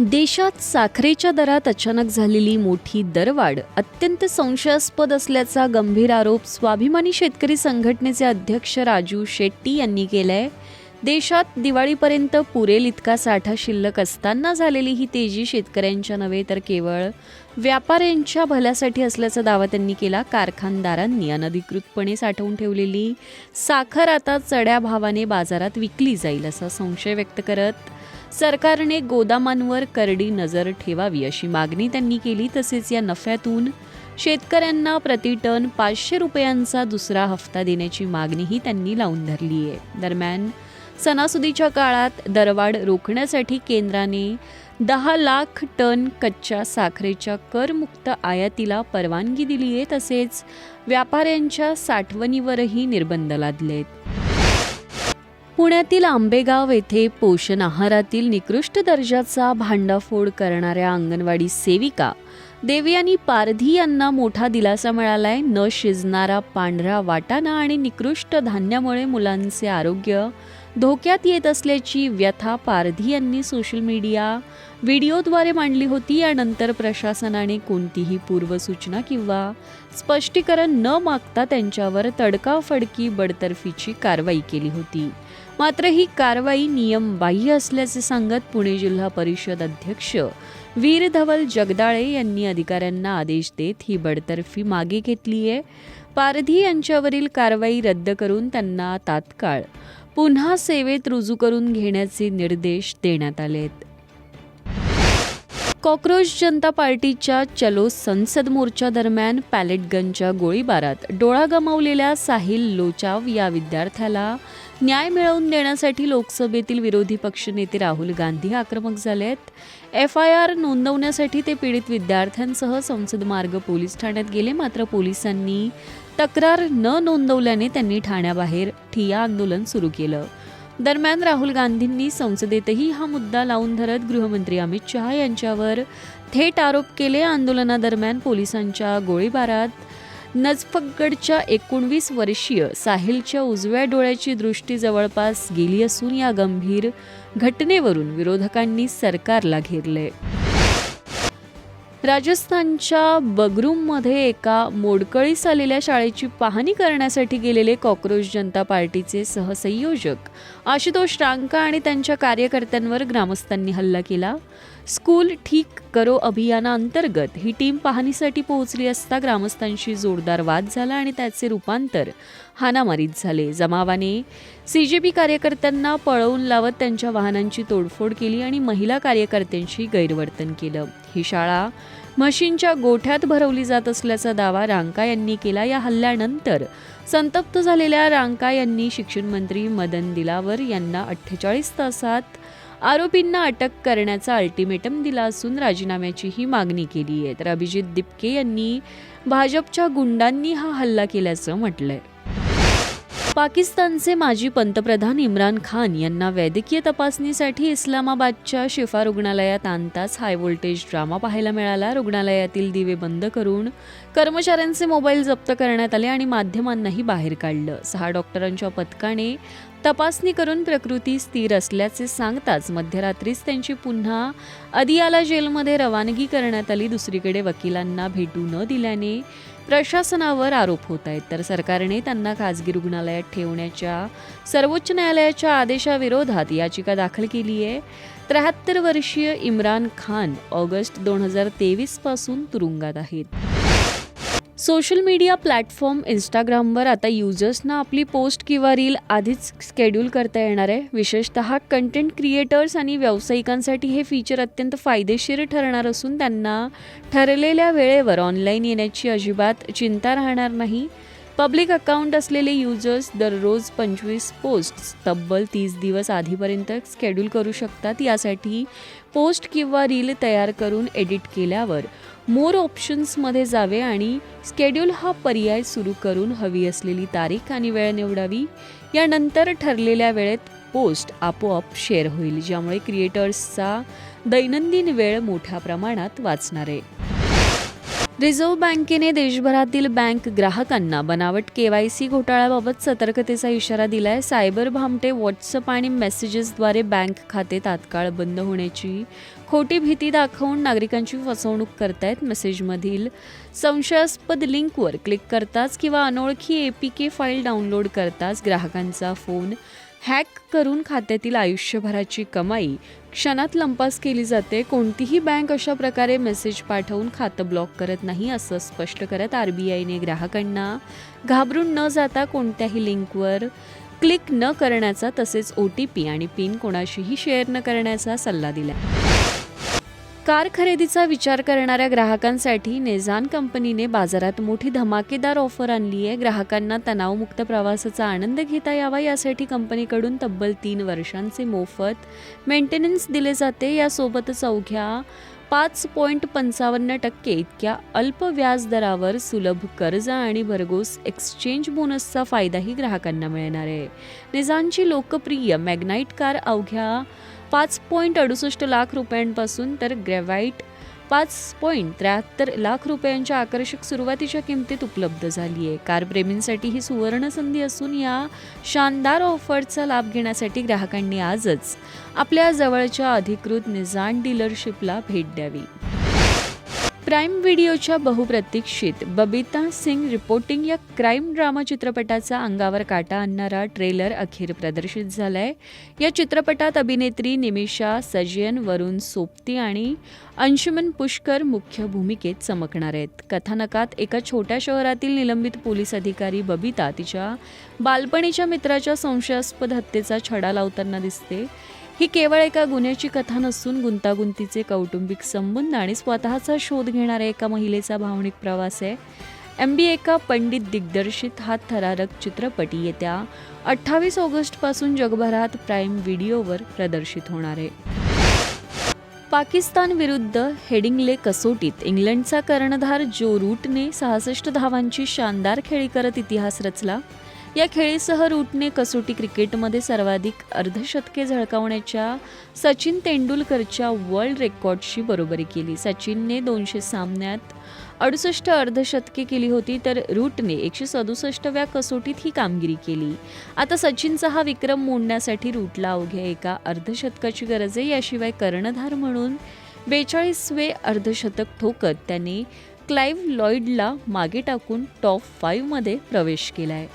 देशात साखरेच्या दरात अचानक झालेली मोठी दरवाढ अत्यंत संशयास्पद असल्याचा गंभीर आरोप स्वाभिमानी शेतकरी संघटनेचे अध्यक्ष राजू शेट्टी यांनी केलाय. देशात दिवाळीपर्यंत पुरेल इतका साठा शिल्लक असताना झालेली ही तेजी शेतकऱ्यांच्या नव्हे तर केवळ व्यापाऱ्यांच्या भल्यासाठी असल्याचा दावा त्यांनी केला. कारखानदारांनी अनधिकृतपणे साठवून ठेवलेली साखर आता चढ्या भावाने बाजारात विकली जाईल असा संशय व्यक्त करत सरकारने गोदामांवर करडी नजर ठेवावी अशी मागणी त्यांनी केली. तसेच या नफ्यातून शेतकऱ्यांना प्रति टन 500 रुपयांचा दुसरा हप्ता देण्याची मागणीही त्यांनी लावून धरली आहे. दरम्यान सणासुदीच्या काळात दरवाढ रोखण्यासाठी केंद्राने 10 लाख टन कच्च्या साखरेच्या करमुक्त आयातीला परवानगी दिली आहे. तसेच व्यापाऱ्यांच्या साठवणीवरही निर्बंध लादलेत. पुण्यातील आंबेगाव येथे पोषण आहारातील निकृष्ट दर्जाचा भांडाफोड करणाऱ्या अंगणवाडी सेविका देवयानी पारधी यांना मोठा दिलासा मिळालाय. न शिजणारा पांढरा वाटाणा आणि निकृष्ट धान्यामुळे मुलांचे आरोग्य धोक्यात येत असल्याची व्यथा पारधी यांनी सोशल मीडिया व्हिडिओद्वारे मांडली होती. यानंतर प्रशासनाने कोणतीही पूर्वसूचना किंवा स्पष्टीकरण न मागता त्यांच्यावर तडकाफडकी बडतर्फीची कारवाई केली होती. मात्र ही कारवाई नियमबाह्य असल्याचे सांगत पुणे जिल्हा परिषद अध्यक्ष वीर धवल जगदाळे यांनी अधिकाऱ्यांना आदेश देत ही बडतर्फी मागे घेतली आहे. पारधी यांच्यावरील कारवाई रद्द करून त्यांना तात्काळ पुन्हा सेवेत रुजू करून घेण्याचे निर्देश देण्यात आलेत. कॉक्रोच जनता पार्टीच्या चलो संसद मोर्चा दरम्यान पॅलेटगनच्या गोळीबारात डोळा गमावलेल्या साहिल लोचाव या विद्यार्थ्याला न्याय मिळवून देण्यासाठी लोकसभेतील विरोधी पक्षनेते राहुल गांधी आक्रमक झाले आहेत. FIR नोंदवण्यासाठी ते पीडित विद्यार्थ्यांसह संसद मार्ग पोलीस ठाण्यात गेले. मात्र पोलिसांनी तक्रार न नोंदवल्याने त्यांनी ठाण्याबाहेर ठिय्या आंदोलन सुरू केलं. दरम्यान राहुल गांधींनी संसदेतही हा मुद्दा लावून धरत गृहमंत्री अमित शहा यांच्यावर थेट आरोप केले. आंदोलनादरम्यान पोलिसांच्या गोळीबारात नजफगडच्या 19 वर्षीय साहिलच्या उजव्या डोळ्याची दृष्टी जवळपास गेली असून या गंभीर घटनेवरून विरोधकांनी सरकारला घेरले. राजस्थानच्या बगरूममध्ये एका मोडकळीस आलेल्या शाळेची पाहणी करण्यासाठी गेलेले कॉक्रोच जनता पार्टीचे सहसंयोजक आशुतोष रांका आणि त्यांच्या कार्यकर्त्यांवर ग्रामस्थांनी हल्ला केला. स्कूल ठीक करो अभियानाअंतर्गत ही टीम पाहणीसाठी पोहोचली असता ग्रामस्थांशी जोरदार वाद झाला आणि त्याचे रूपांतर हाणामारीत झाले. जमावाने CJP कार्यकर्त्यांना पळवून लावत त्यांच्या वाहनांची तोडफोड केली आणि महिला कार्यकर्त्यांशी गैरवर्तन केलं. ही शाळा म्हशींच्या गोठ्यात भरवली जात असल्याचा दावा रांका यांनी केला. या हल्ल्यानंतर संतप्त झालेल्या रांका यांनी शिक्षण मंत्री मदन दिलावर यांना 48 तासात आरोपींना अटक करण्याचा अल्टिमेटम दिला असून राजीनाम्याचीही मागणी केली आहे. तर अभिजित दिपके यांनी भाजपच्या गुंडांनी हा हल्ला केल्याचं म्हटलंय. पाकिस्तानचे माजी पंतप्रधान इम्रान खान यांना वैद्यकीय तपासणीसाठी इस्लामाबादच्या शिफा रुग्णालयात आणताच हाय व्होल्टेज ड्रामा पाहायला मिळाला. रुग्णालयातील दिवे बंद करून कर्मचाऱ्यांचे मोबाईल जप्त करण्यात आले आणि माध्यमांनाही बाहेर काढलं. 6 डॉक्टरांच्या पथकाने तपासणी करून प्रकृती स्थिर असल्याचे सांगताच मध्यरात्रीच त्यांची पुन्हा अदियाला जेलमध्ये रवानगी करण्यात आली. दुसरीकडे वकिलांना भेटू न दिल्याने प्रशासनावर आरोप होत आहेत. तर सरकारने त्यांना खासगी रुग्णालयात ठेवण्याच्या सर्वोच्च न्यायालयाच्या आदेशाविरोधात याचिका दाखल केली आहे. 73 वर्षीय इम्रान खान ऑगस्ट 2023 पासून तुरुंगात आहेत. सोशल मीडिया प्लॅटफॉर्म इंस्टाग्रामवर आता युजर्सना आपली पोस्ट किंवा रील आधीच स्केड्यूल करता येणार आहे. विशेषतः कंटेंट क्रिएटर्स आणि व्यावसायिकांसाठी हे फीचर अत्यंत फायदेशीर ठरणार असून त्यांना ठरलेल्या वेळेवर ऑनलाईन येण्याची अजिबात चिंता राहणार नाही. पब्लिक अकाउंट असलेले युजर्स दररोज 25 पोस्ट्स तब्बल 30 दिवस आधीपर्यंत स्केड्यूल करू शकतात. यासाठी पोस्ट किंवा रील तयार करून एडिट केल्यावर मोर ऑप्शन्समध्ये जावे आणि स्केड्यूल हा पर्याय सुरू करून हवी असलेली तारीख आणि वेळ निवडावी. यानंतर ठरलेल्या वेळेत पोस्ट आपोआप शेअर होईल, ज्यामुळे क्रिएटर्सचा दैनंदिन वेळ मोठ्या प्रमाणात वाचणार आहे. रिझर्व्ह बँकेने देशभरातील बँक ग्राहकांना बनावट KYC घोटाळ्याबाबत सतर्कतेचा इशारा दिलाय. सायबर भामटे व्हॉट्सअप आणि मेसेजेसद्वारे बँक खाते तात्काळ बंद होण्याची खोटी भीती दाखवून नागरिकांची फसवणूक करतायत. मेसेजमधील संशयास्पद लिंकवर क्लिक करताच किंवा अनोळखी APK फाईल डाउनलोड करताच ग्राहकांचा फोन हॅक करून खात्यातील आयुष्यभराची कमाई क्षणात लंपास केली जाते. कोणतीही बँक अशा प्रकारे मेसेज पाठवून खातं ब्लॉक करत नाही, असं स्पष्ट करत RBIने ग्राहकांना घाबरून न जाता कोणत्याही लिंकवर क्लिक न करण्याचा तसेच OTP आणि पिन कोणाशीही शेअर न करण्याचा सल्ला दिला. कार खरेदीचा विचार करणाऱ्या ग्राहकांसाठी नेझान कंपनीने बाजारात मोठी धमाकेदार ऑफर आणली आहे. ग्राहकांना तणावमुक्त प्रवासाचा आनंद घेता यावा यासाठी कंपनीकडून तब्बल 3 वर्षांचे मोफत मेंटेनन्स दिले जाते. यासोबतच अवघ्या 5.55% इतक्या अल्प व्याज दरावर सुलभ कर्ज आणि भरघोस एक्सचेंज बोनसचा फायदाही ग्राहकांना मिळणार आहे. निझानची लोकप्रिय मॅग्नाइट कार अवघ्या 5.68 लाख रुपयांपासून तर ग्रॅव्हाइट 5.73 लाख रुपयांच्या आकर्षक सुरुवातीच्या किमतीत उपलब्ध झाली आहे. कारप्रेमींसाठी ही सुवर्ण संधी असून या शानदार ऑफरचा लाभ घेण्यासाठी ग्राहकांनी आजच आपल्या जवळच्या अधिकृत निझान डीलरशिपला भेट द्यावी. प्राईम व्हिडिओच्या बहुप्रतीक्षित बबिता सिंग रिपोर्टिंग या क्राईम ड्रामा चित्रपटाचा अंगावर काटा आणणारा ट्रेलर अखेर प्रदर्शित झालाय. या चित्रपटात अभिनेत्री निमिषा सजयन, वरुण सोबती आणि अंशुमन पुष्कर मुख्य भूमिकेत चमकणार आहेत. कथानकात एका छोट्या शहरातील निलंबित पोलीस अधिकारी बबिता तिच्या बालपणीच्या मित्राच्या संशयास्पद हत्येचा छडा लावताना दिसते. ही केवळ एका गुन्ह्याची कथा नसून गुंतागुंतीचे कौटुंबिक संबंध आणि स्वतःचा शोध घेणाऱ्या एका महिलेचा भावनिक प्रवास आहे. MBA पंडित दिग्दर्शित हा थरारक चित्रपट येत्या 28 ऑगस्टपासून जगभरात प्राईम व्हिडिओवर प्रदर्शित होणार आहे. पाकिस्तान विरुद्ध हेडिंग्ले कसोटीत इंग्लंडचा कर्णधार जो रूटने 66 धावांची शानदार खेळी करत इतिहास रचला. या खेळीसह रूटने कसोटी क्रिकेटमध्ये सर्वाधिक अर्धशतके झळकावण्याच्या सचिन तेंडुलकरच्या वर्ल्ड रेकॉर्डशी बरोबरी केली. सचिनने 200 सामन्यात 68 अर्धशतके केली होती तर रूटने 167व्या कसोटीत ही कामगिरी केली. आता सचिनचा हा विक्रम मोडण्यासाठी रूटला अवघ्या एका अर्धशतकाची गरज आहे. याशिवाय कर्णधार म्हणून 42वे अर्धशतक ठोकत त्याने क्लाइव्ह लॉईडला मागे टाकून टॉप 5 मध्ये प्रवेश केलाय.